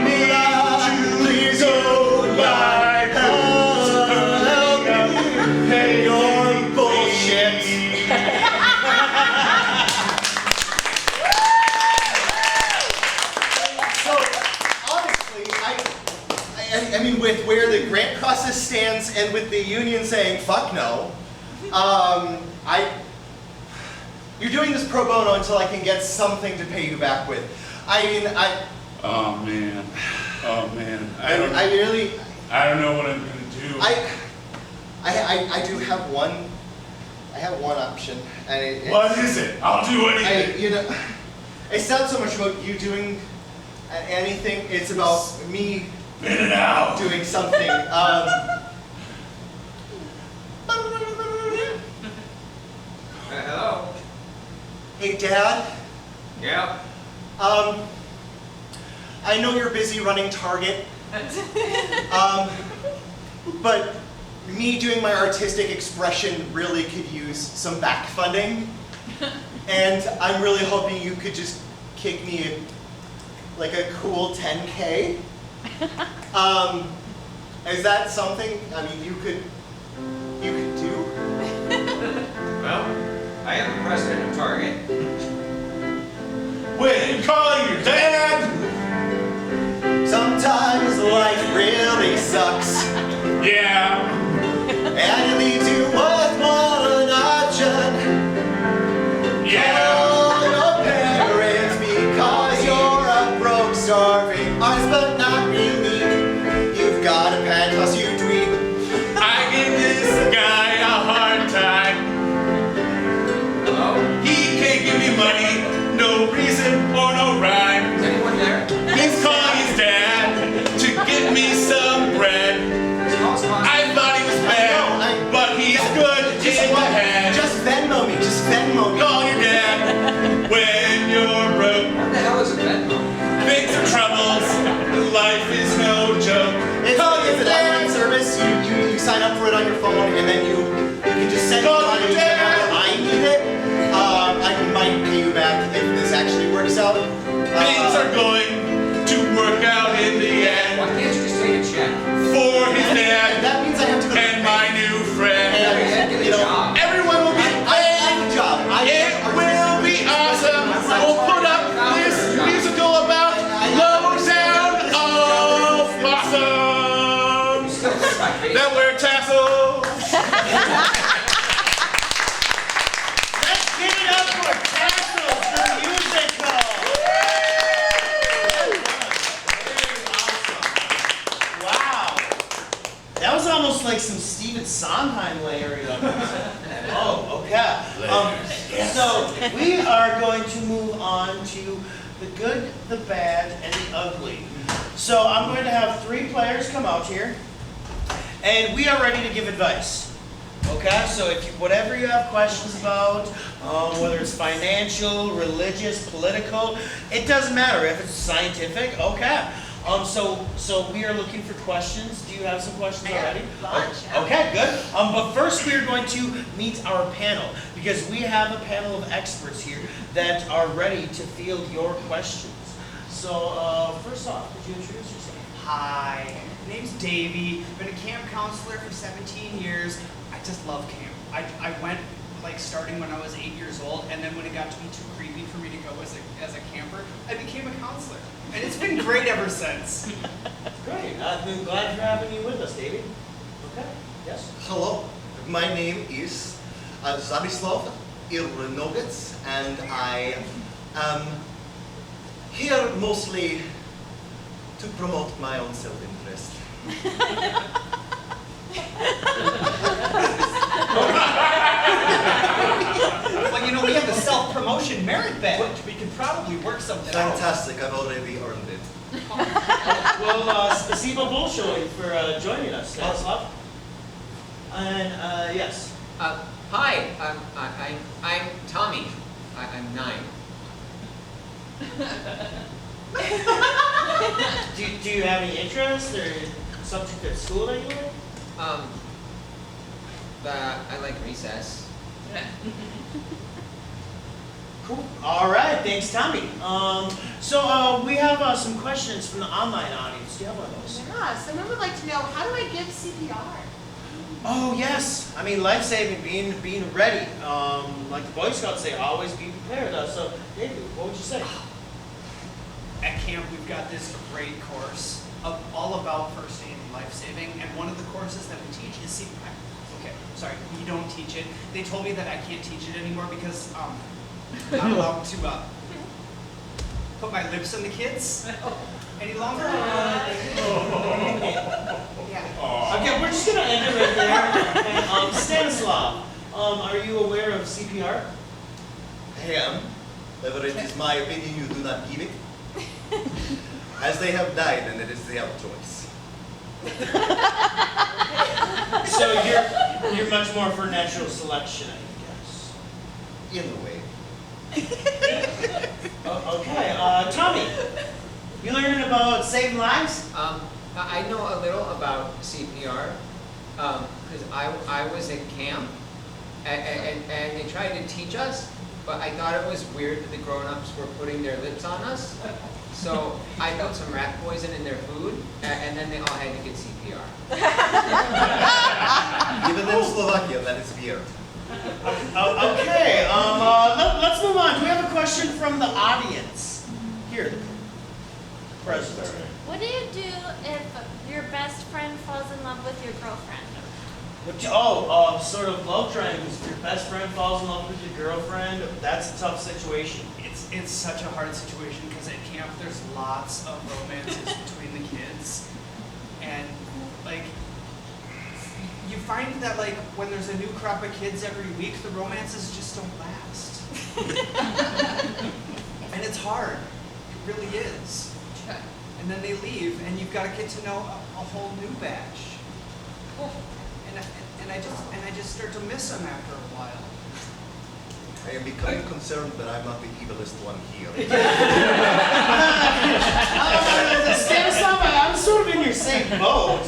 Speaker 6: need you. Please, union, help me pay your bullshit. So, honestly, I mean, with where the grant process stands and with the union saying, fuck no, you're doing this pro bono until I can get something to pay you back with. I mean,
Speaker 4: Oh man.
Speaker 6: I really,
Speaker 4: I don't know what I'm gonna do.
Speaker 6: I do have one. I have one option, and
Speaker 4: What is it? I'll do anything.
Speaker 6: you know, it's not so much about you doing anything. It's about me
Speaker 4: Spit it out.
Speaker 6: doing something.
Speaker 5: Hello?
Speaker 6: Hey, Dad.
Speaker 5: Yeah?
Speaker 6: I know you're busy running Target, but me doing my artistic expression really could use some back funding, and I'm really hoping you could just kick me like a cool 10K. Is that something, I mean, you could do?
Speaker 5: Well, I am the president of Target.
Speaker 4: Wait, you calling your dad?
Speaker 6: Sometimes life really sucks,
Speaker 4: Yeah.
Speaker 6: and it leaves you with one option.
Speaker 4: Yeah.
Speaker 6: Call your parents because you're a broke, starving artist, but not really. You've got a penthouse, you dweeb.
Speaker 4: I give this guy a hard time.
Speaker 5: Hello?
Speaker 4: He can't give me money, no reason or no rhyme.
Speaker 5: Is anyone there?
Speaker 4: He's calling his dad to get me some bread. I thought he was bad, but he's good in the head.
Speaker 6: Just Venmo me, just Venmo me.
Speaker 4: Call your dad when you're broke.
Speaker 5: What the hell is a Venmo?
Speaker 4: Things are troubles, life is no joke.
Speaker 6: It's
Speaker 4: Call your
Speaker 6: an online
Speaker 4: dad.
Speaker 6: service. You sign up for it on your phone, and then you can just send me
Speaker 4: Call
Speaker 6: money
Speaker 4: your dad.
Speaker 6: whenever I need it. I might pay you back if this actually works out.
Speaker 4: Things are going to work out in the
Speaker 5: Why
Speaker 4: end
Speaker 5: can't you just take a check?
Speaker 4: for his dad
Speaker 6: That means I have to go to
Speaker 4: and
Speaker 6: the
Speaker 4: my
Speaker 6: bank.
Speaker 4: new friend.
Speaker 6: And,
Speaker 5: Get a
Speaker 6: you know,
Speaker 5: job.
Speaker 4: Everyone will be
Speaker 6: I have a job.
Speaker 4: It will be awesome. We'll put up this musical about lowdown of awesome
Speaker 5: Still look my face.
Speaker 4: that wear tassels.
Speaker 1: Let's give it up for Tassels, the musical. Wow. That was almost like some Stephen Sondheim layering on this. Oh, okay. So we are going to move on to the good, the bad, and the ugly. So I'm going to have 3 players come out here, and we are ready to give advice. Okay, so if you, whatever you have questions about, whether it's financial, religious, political, it doesn't matter. If it's scientific, okay. So we are looking for questions. Do you have some questions already?
Speaker 2: Lunch.
Speaker 1: Okay, good. But first we are going to meet our panel, because we have a panel of experts here that are ready to field your questions. So first off, could you introduce yourself?
Speaker 3: Hi, name's Davey. Been a camp counselor for 17 years. I just love camp. I went like starting when I was 8 years old, and then when it got to be too creepy for me to go as a camper, I became a counselor, and it's been great ever since.
Speaker 1: Great. I've been glad for having you with us, Davey. Okay. Yes.
Speaker 6: Hello, my name is Zabislav Irnovitz, and I am here mostly to promote my own self-interest.
Speaker 3: Well, you know, we have the self-promotion merit badge. We could probably work something out.
Speaker 6: Fantastic, I've already earned it.
Speaker 1: Well, spasibo bolshoi for joining us, Stanislav. And yes.
Speaker 5: Hi, I'm Tommy. I'm 9.
Speaker 1: Do you have any interest or subject at school that you like?
Speaker 5: I like recess.
Speaker 1: Cool. All right. Thanks, Tommy. So we have some questions from the online audience. Do you have one of those?
Speaker 2: Yeah, someone would like to know, how do I give CPR?
Speaker 1: Oh yes. I mean, life-saving, being ready. Like the Boy Scouts say, always be prepared. So, David, what would you say?
Speaker 3: At camp, we've got this great course all about first aid and life-saving, and one of the courses that we teach is CPR. Okay, sorry, we don't teach it. They told me that I can't teach it anymore because I'm not allowed to put my lips on the kids any longer. Yeah.
Speaker 1: Okay, we're just gonna end it right there. And, Stanislav, are you aware of CPR?
Speaker 6: I am. Whether it is my opinion, you do not give it. As they have died, and it is their choice.
Speaker 1: So you're much more for natural selection, I guess.
Speaker 6: In a way.
Speaker 1: Okay, Tommy, you learning about saving lives?
Speaker 5: I know a little about CPR because I was at camp and they tried to teach us, but I thought it was weird that the grown-ups were putting their lips on us. So I put some rat poison in their food, and then they all had to get CPR.
Speaker 6: Even in Slovakia, that is weird.
Speaker 1: Okay, let's move on. Do we have a question from the audience? Here, President.
Speaker 7: What do you do if your best friend falls in love with your girlfriend?
Speaker 1: Sort of love triangles. If your best friend falls in love with your girlfriend, that's a tough situation.
Speaker 3: It's such a hard situation because at camp there's lots of romances between the kids, and like you find that like when there's a new crop of kids every week, the romances just don't last, and it's hard. It really is. And then they leave, and you've got to get to know a whole new batch. And I just start to miss them after a while.
Speaker 6: I am becoming concerned that I'm not the evilest one here.
Speaker 1: Stanislav, I'm sort of in your same boat.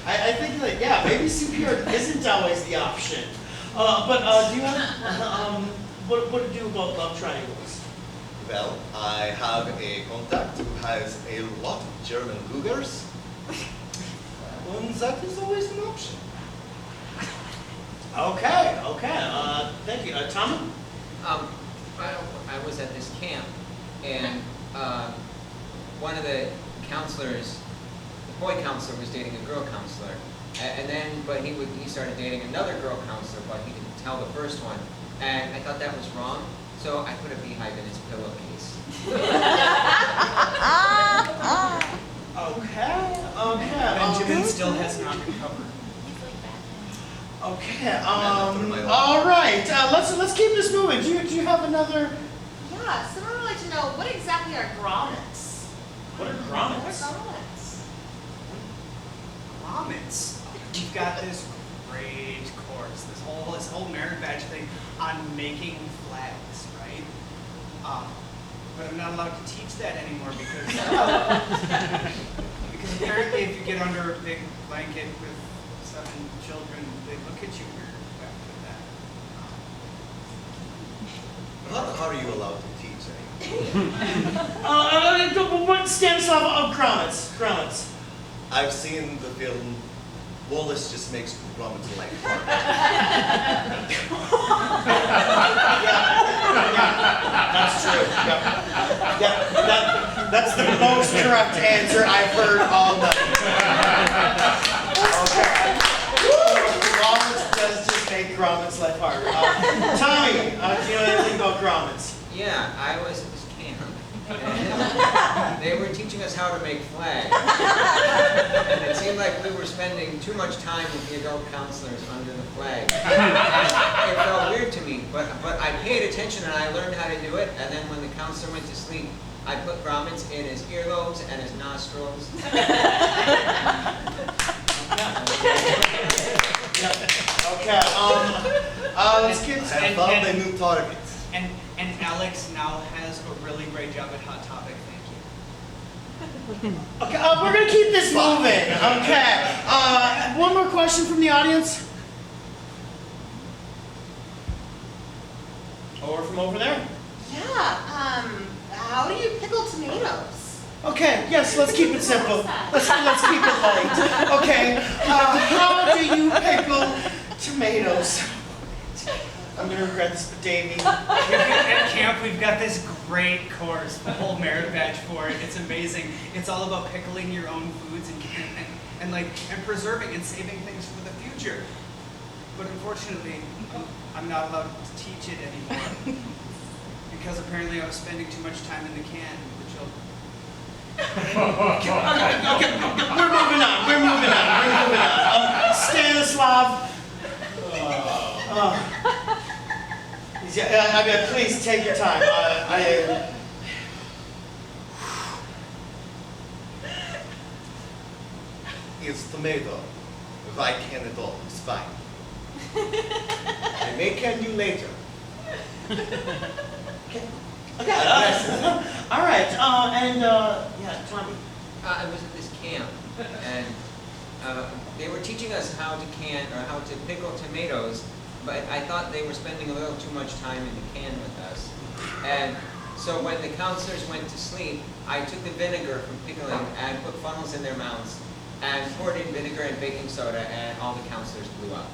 Speaker 1: I think that, yeah, maybe CPR isn't always the option. But do you have, what to do about love triangles?
Speaker 6: Well, I have a contact who has a lot of German cougars. And that is always an option.
Speaker 1: Okay. Thank you. Tommy?
Speaker 5: I was at this camp, and one of the counselors, the boy counselor, was dating a girl counselor, but he started dating another girl counselor, but he didn't tell the first one, and I thought that was wrong, so I put a beehive in his pillowcase.
Speaker 1: Okay.
Speaker 3: Benjamin still has not recovered.
Speaker 1: Okay. All right. Let's keep this moving. Do you have another?
Speaker 2: Yeah, someone would like to know what exactly are grommets?
Speaker 1: What are
Speaker 2: What are
Speaker 1: grommets?
Speaker 2: grommets?
Speaker 3: Grommets. We've got this great course, this whole merit badge thing on making flags, right? But I'm not allowed to teach that anymore because apparently if you get under a big blanket with 7 children, they look at you weird after that.
Speaker 6: How are you allowed to teach anymore?
Speaker 1: What Stanislav? Grommets.
Speaker 6: I've seen the film Wallace Just Makes Grommets Life Hard.
Speaker 1: That's true. That's the most correct answer I've heard all night. Okay. Grommets does just make grommets life harder. Tommy, do you know anything about grommets?
Speaker 5: Yeah, I was at this camp, and they were teaching us how to make flags. And it seemed like we were spending too much time with the adult counselors under the flag. It felt weird to me, but I paid attention and I learned how to do it, and then when the counselor went to sleep, I put grommets in his earlobes and his nostrils.
Speaker 1: Okay. Let's get.
Speaker 6: I have found a new target.
Speaker 3: And Alex now has a really great job at Hot Topic. Thank you.
Speaker 1: Okay, we're gonna keep this moving. Okay. One more question from the audience. Or from over there.
Speaker 2: Yeah, how do you pickle tomatoes?
Speaker 1: Okay. Yes. Let's keep it simple. Let's keep it light. Okay. How do you pickle tomatoes? I'm gonna regret this, but Davey.
Speaker 3: At camp, we've got this great course, the whole merit badge for it. It's amazing. It's all about pickling your own foods and preserving and saving things for the future. But unfortunately, I'm not allowed to teach it anymore because apparently I was spending too much time in the can with the children.
Speaker 1: Okay, we're moving on. Stanislav. Yeah, I mean, please take your time.
Speaker 6: It's tomato. If I can at all, it's fine. I may can you later.
Speaker 1: Okay. All right. Yeah, Tommy.
Speaker 5: I was at this camp, and they were teaching us how to can or how to pickle tomatoes, but I thought they were spending a little too much time in the can with us. And so when the counselors went to sleep, I took the vinegar from pickling and put funnels in their mouths and poured in vinegar and baking soda, and all the counselors blew up.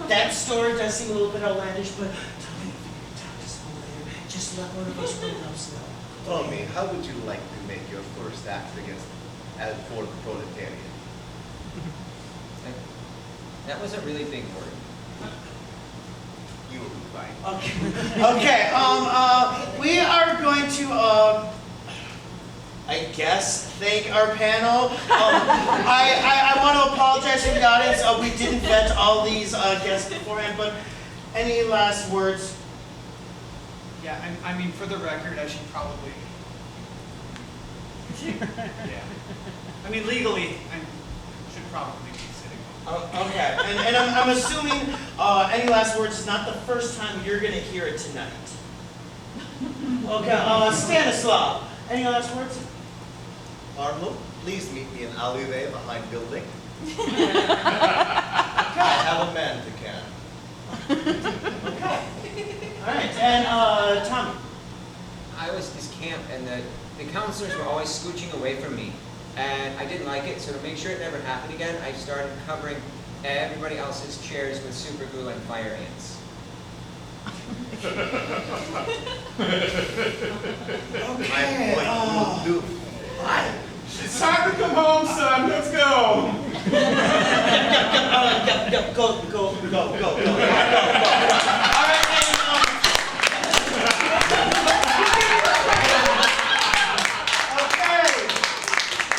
Speaker 1: That story does seem a little bit outlandish, but Tommy, if you can talk to someone later, just let one of us know.
Speaker 6: Tommy, how would you like to make your first act for the proletariat?
Speaker 5: That was a really big word.
Speaker 6: You will be fine.
Speaker 1: Okay. We are going to, I guess, thank our panel. I want to apologize to the audience. We didn't vet all these guests beforehand, but any last words?
Speaker 3: Yeah, I mean, for the record, I should probably. Yeah. I mean, legally, I should probably be sitting.
Speaker 1: Okay. And I'm assuming any last words is not the first time you're going to hear it tonight. Okay. Stanislav, any last words?
Speaker 6: Arnold, please meet me in alleyway behind building. I have a man to can.
Speaker 1: Okay. All right. And Tommy.
Speaker 5: I was at this camp, and the counselors were always scooching away from me, and I didn't like it. So to make sure it never happened again, I started covering everybody else's chairs with super glue and fire ants.
Speaker 1: Okay.
Speaker 6: My boy will do.
Speaker 4: It's time to come home, son. Let's go.
Speaker 1: Go. All right, okay.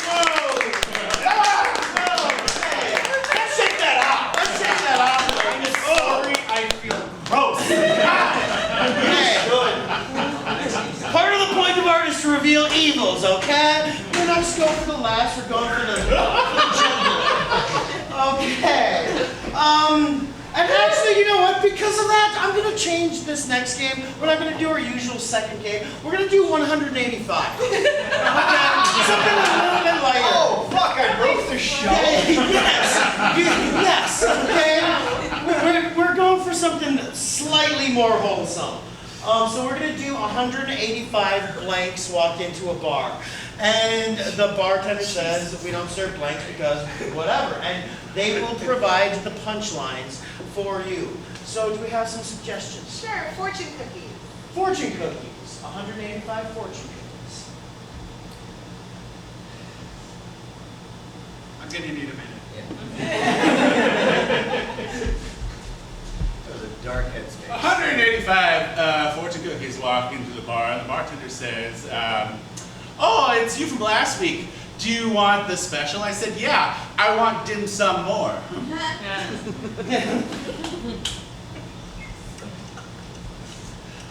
Speaker 1: Whoa. Let's shake that off.
Speaker 3: I'm sorry, I feel gross.
Speaker 1: Okay, good. Part of the point of art is to reveal evils, okay? We're not just going for the laughs, we're going for the gender. Okay. And actually, you know what? Because of that, I'm going to change this next game. We're not going to do our usual second game. We're going to do 185. Okay? Something a little bit lighter.
Speaker 6: Oh, fuck, I broke the show.
Speaker 1: Yes, okay? We're going for something slightly more wholesome. So we're going to do 185 blanks walk into a bar. And the bartender says we don't serve blanks because whatever. And they will provide the punchlines for you. So do we have some suggestions?
Speaker 2: Sure, fortune cookies.
Speaker 1: Fortune cookies. 185 fortune cookies.
Speaker 3: I'm gonna need a minute.
Speaker 6: That was a dark headspace.
Speaker 4: 185 fortune cookies walk into the bar, and the bartender says, "Oh, it's you from last week. Do you want the special?" I said, "Yeah, I want dim sum more."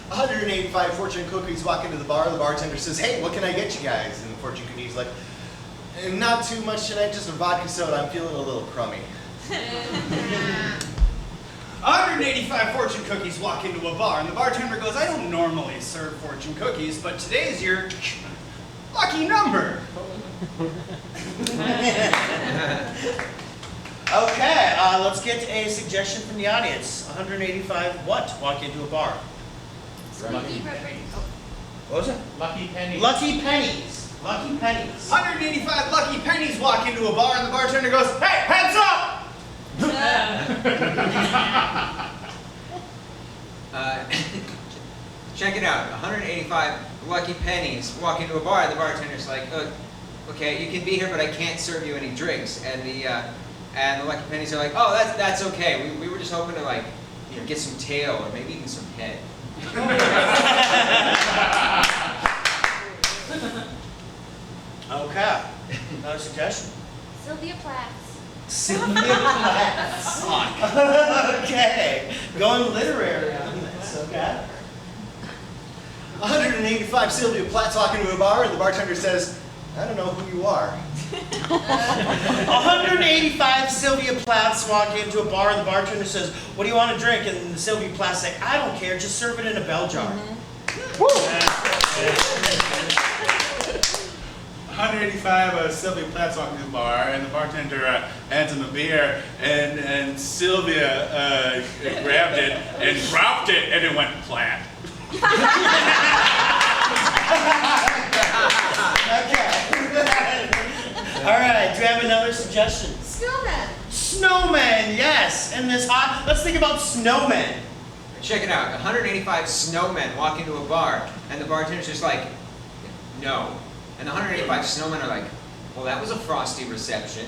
Speaker 6: 185 fortune cookies walk into the bar. The bartender says, "Hey, what can I get you guys?" And the fortune cookie's like, "Not too much tonight, just a vodka soda. I'm feeling a little crummy."
Speaker 3: 185 fortune cookies walk into a bar, and the bartender goes, "I don't normally serve fortune cookies, but today's your lucky number."
Speaker 1: Okay, let's get a suggestion from the audience. 185 what? Walk into a bar.
Speaker 7: Lucky.
Speaker 1: What was it?
Speaker 4: Lucky penny.
Speaker 1: Lucky pennies. Lucky pennies.
Speaker 3: 185 lucky pennies walk into a bar, and the bartender goes, "Hey, heads up!"
Speaker 5: Check it out. 185 lucky pennies walk into a bar, and the bartender's like, "Okay, you can be here, but I can't serve you any drinks." And the lucky pennies are like, "Oh, that's okay. We were just hoping to like get some tail or maybe even some head.
Speaker 1: Okay. Another suggestion.
Speaker 7: Sylvia Plath.
Speaker 1: Sylvia Plath. Okay. Going literary on this, okay?
Speaker 6: 185 Sylvia Plath walking to a bar, and the bartender says, I don't know who you are.
Speaker 1: 185 Sylvia Plaths walk into a bar and the bartender says, what do you want to drink? And Sylvia Plath say, I don't care, just serve it in a bell jar.
Speaker 4: 185 Sylvia Plath's walking to the bar, and the bartender hands him a beer, and Sylvia grabbed it and dropped it, and it went flat.
Speaker 1: Okay. All right, do you have another suggestion?
Speaker 2: Snowmen.
Speaker 1: Snowmen, yes. In this hot, let's think about snowmen.
Speaker 5: Check it out. 185 snowmen walk into a bar, and the bartender's just like, no. And the 185 snowmen are like, well, that was a frosty reception.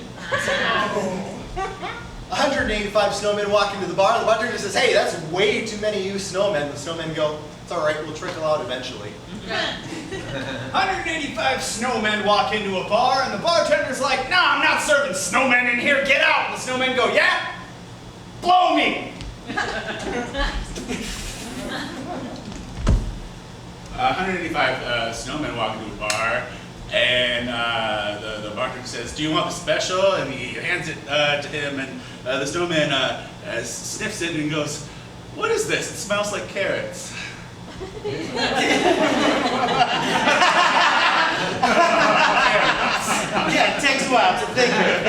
Speaker 6: 185 snowmen walk into the bar, the bartender says, hey, that's way too many you snowmen. The snowmen go, it's all right, we'll trickle out eventually.
Speaker 3: 185 snowmen walk into a bar, and the bartender's like, no, I'm not serving snowmen in here, get out! And the snowmen go, yeah? Blow me!
Speaker 4: 185 snowmen walk into a bar, and the bartender says, do you want the special? And he hands it to him, and the snowman sniffs it and goes, what is this? It smells like carrots.
Speaker 1: Yeah, it takes a while to think of it.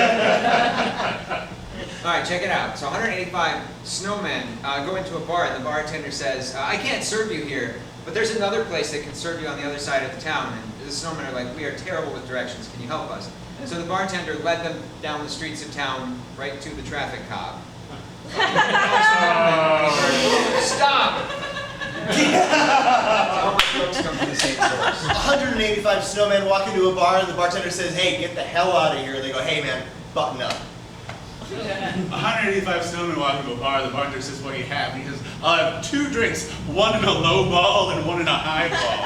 Speaker 5: All right, check it out. So 185 snowmen go into a bar, and the bartender says, I can't serve you here, but there's another place that can serve you on the other side of the town. And the snowmen are like, we are terrible with directions, can you help us? So the bartender led them down the streets of town right to the traffic cop. Stop! All my jokes come from the same source.
Speaker 6: 185 snowmen walk into a bar, and the bartender says, hey, get the hell out of here. They go, hey, man, button up.
Speaker 4: 185 snowmen walk into a bar, the bartender says, what do you have? And he says, I'll have 2 drinks, one in a low ball and one in a high ball.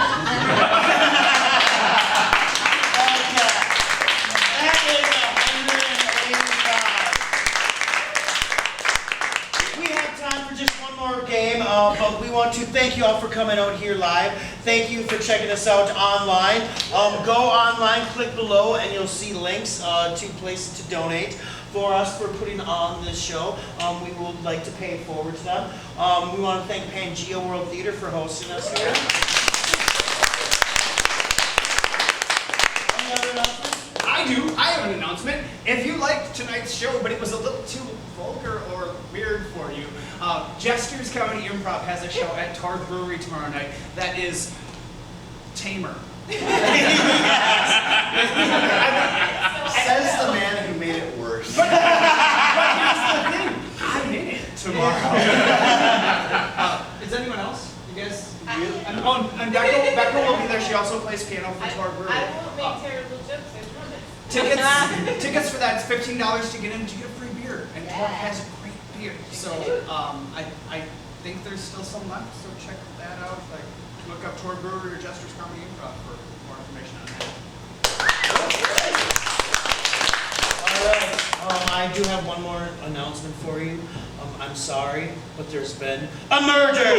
Speaker 1: That is 185. We have time for just one more game, but we want to thank you all for coming out here live. Thank you for checking us out online. Go online, click below, and you'll see links to places to donate for us for putting on this show. We would like to pay it forward to them. We want to thank Pangea World Theater for hosting us here. Any other announcements?
Speaker 3: I do. I have an announcement. If you liked tonight's show, but it was a little too vulgar or weird for you, Jester's Comedy Improv has a show at Tard Brewery tomorrow night that is tamer.
Speaker 6: Says the man who made it worse.
Speaker 3: But here's the thing. I'm in it tomorrow. Is anyone else? You guys? And Becca will be there. She also plays piano for Tard Brewery.
Speaker 2: I won't make terrible jokes, I promise.
Speaker 3: Tickets for that is $15 to get in to get a free beer, and Tard has great beer. So I think there's still some left. So check that out. Like look up Tard Brewery or Jester's Comedy Improv for more information on that.
Speaker 1: All right. I do have one more announcement for you. I'm sorry, but there's been a murder.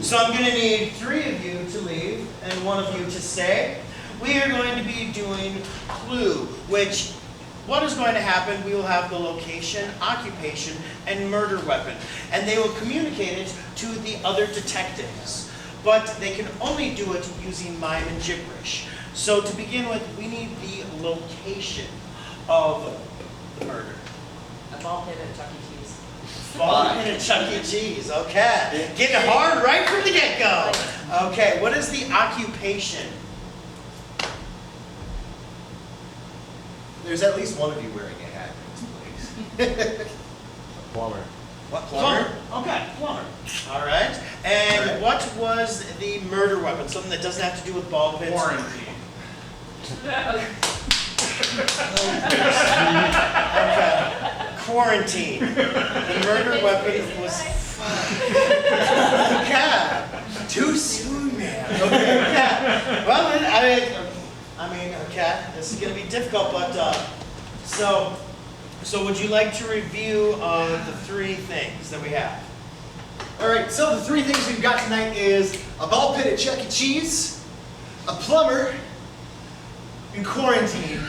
Speaker 1: So I'm going to need 3 of you to leave and 1 of you to stay. We are going to be doing Clue, which, what is going to happen, we will have the location, occupation, and murder weapon. And they will communicate it to the other detectives. But they can only do it using mime and gibberish. So to begin with, we need the location of the murder.
Speaker 8: A ball pit at Chuck E. Cheese.
Speaker 1: Ball pit at Chuck E. Cheese, okay. Getting hard right from the get-go. Okay, what is the occupation?
Speaker 6: There's at least one of you wearing a hat in this place.
Speaker 9: Plumber.
Speaker 6: What, plumber?
Speaker 1: Okay, plumber. All right. And what was the murder weapon? Something that doesn't have to do with ball pits?
Speaker 3: Quarantine.
Speaker 1: Okay. quarantine. The murder weapon was cat. Too soon, man. Okay, cat. Well, I mean, cat. This is gonna be difficult, but so would you like to review the three things that we have?
Speaker 9: All right, so the three things we've got tonight is a ball pit at Chuck E. Cheese, a plumber, and quarantine.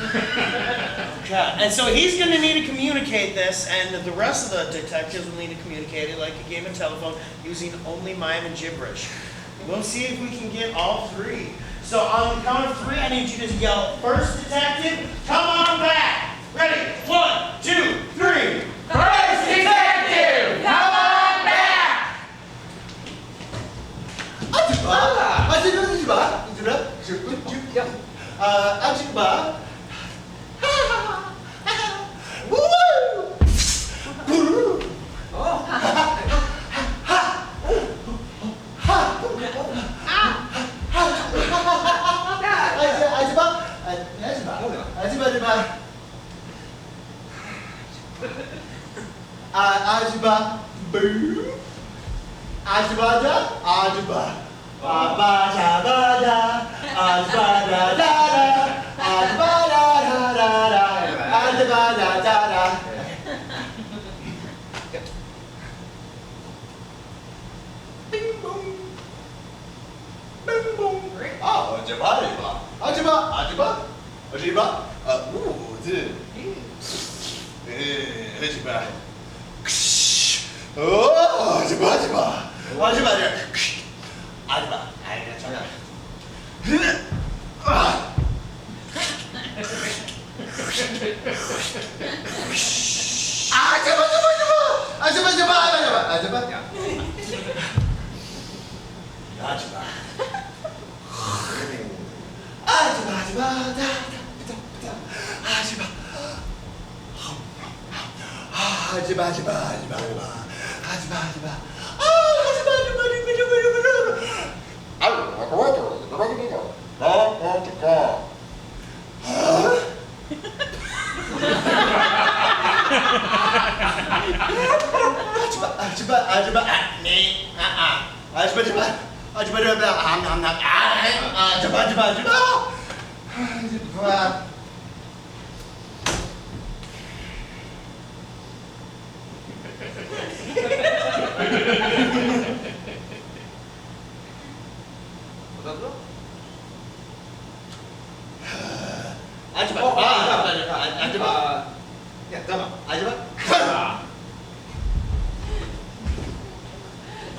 Speaker 1: Okay. And so he's going to need to communicate this, and the rest of the detectives will need to communicate it like a game of telephone using only mime and gibberish. We'll see if we can get all three. So on the count of three, I need you to yell, "First detective, come on back." Ready? 1, 2, 3.
Speaker 4: First detective, come on back!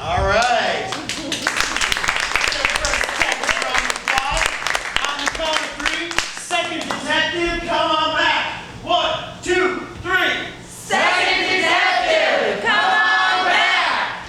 Speaker 1: All right. Second detective, come on back. 1, 2, 3.
Speaker 2: Second detective, come on back.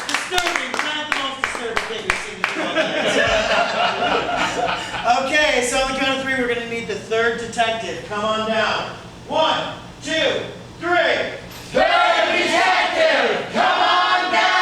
Speaker 1: Disturbing, not the most disturbing thing we've seen in 12 years. detective. Come on down. 1, 2, 3.
Speaker 4: Third detective, come on down!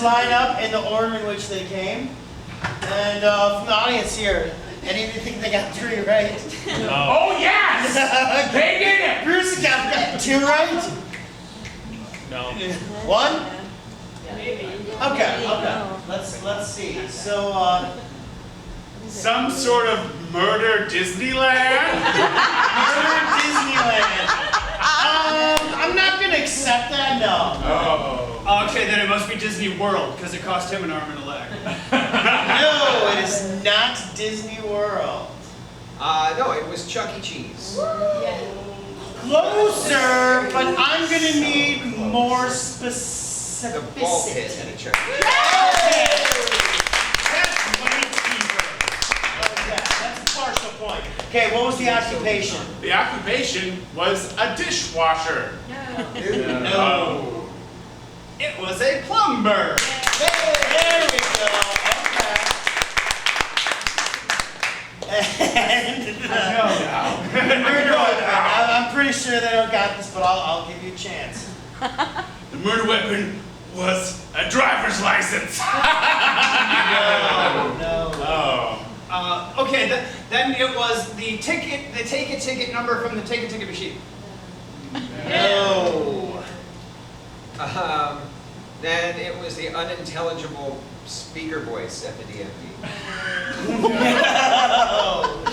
Speaker 1: Line up in the order in which they came. And from the audience here, anything they got 3 right?
Speaker 4: No. Oh yes! They did it!
Speaker 1: Bruce got 2 right?
Speaker 4: No.
Speaker 1: 1?
Speaker 8: Maybe.
Speaker 1: Okay. Let's see. So
Speaker 4: Some sort of murder Disneyland?
Speaker 1: Murder Disneyland. I'm not gonna accept that, no.
Speaker 4: Oh.
Speaker 3: Okay, then it must be Disney World, because it cost him an arm and a leg.
Speaker 1: No, it is not Disney World.
Speaker 5: No, it was Chuck E. Cheese.
Speaker 1: Closer, but I'm gonna need more
Speaker 5: The
Speaker 1: specificity.
Speaker 5: ball pit at a Chuck E. Cheese.
Speaker 1: Okay.
Speaker 4: That's Landskeeper.
Speaker 1: Okay, that's a partial point. Okay, what was the occupation?
Speaker 4: The occupation was a dishwasher.
Speaker 1: No.
Speaker 3: It was a plumber.
Speaker 1: There we go. Okay. And the murder weapon. I'm pretty sure they don't got this, but I'll give you a chance.
Speaker 4: The murder weapon was a driver's license.
Speaker 1: No.
Speaker 4: Oh.
Speaker 3: Okay, then it was the take-a-ticket number from the take-a-ticket machine.
Speaker 1: No.
Speaker 5: Then it was the unintelligible speaker voice at the DMV.
Speaker 1: No.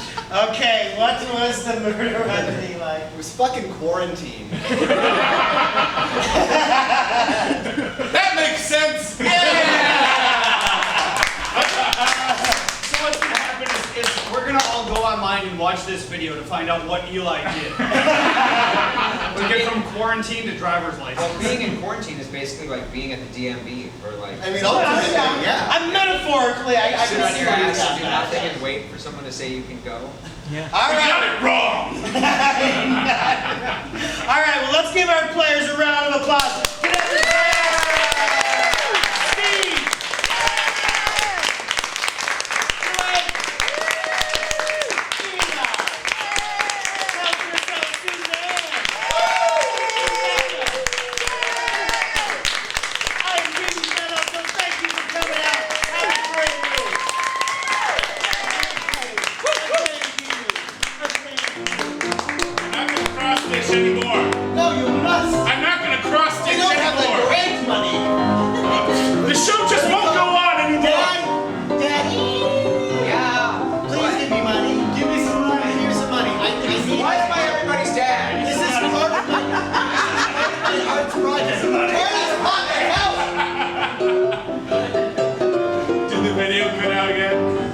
Speaker 1: Okay, what was the murder weapon like?
Speaker 9: It was fucking quarantine.
Speaker 4: That makes sense.
Speaker 3: So what's gonna happen is we're gonna all go online and watch this video to find out what Eli did. To get from quarantine to driver's
Speaker 5: Well,
Speaker 3: license.
Speaker 5: being in quarantine is basically like being at the DMV for like
Speaker 9: I mean, ultimately, yeah.
Speaker 1: I'm metaphorically, I
Speaker 5: sit
Speaker 1: can
Speaker 5: on
Speaker 1: see
Speaker 5: your
Speaker 1: where you
Speaker 5: ass and
Speaker 1: got
Speaker 5: do
Speaker 1: that.
Speaker 5: nothing and wait for someone to say you can go.
Speaker 1: All
Speaker 4: You
Speaker 1: right.
Speaker 4: got it wrong.
Speaker 1: All right, well, let's give our players a round of applause. Get up and play. Steve. Blake. Tina. Help yourself, Suzanne. I'm Jimmy Meadows, so thank you for coming out. Have a great week. Thank you.
Speaker 4: video cut out yet?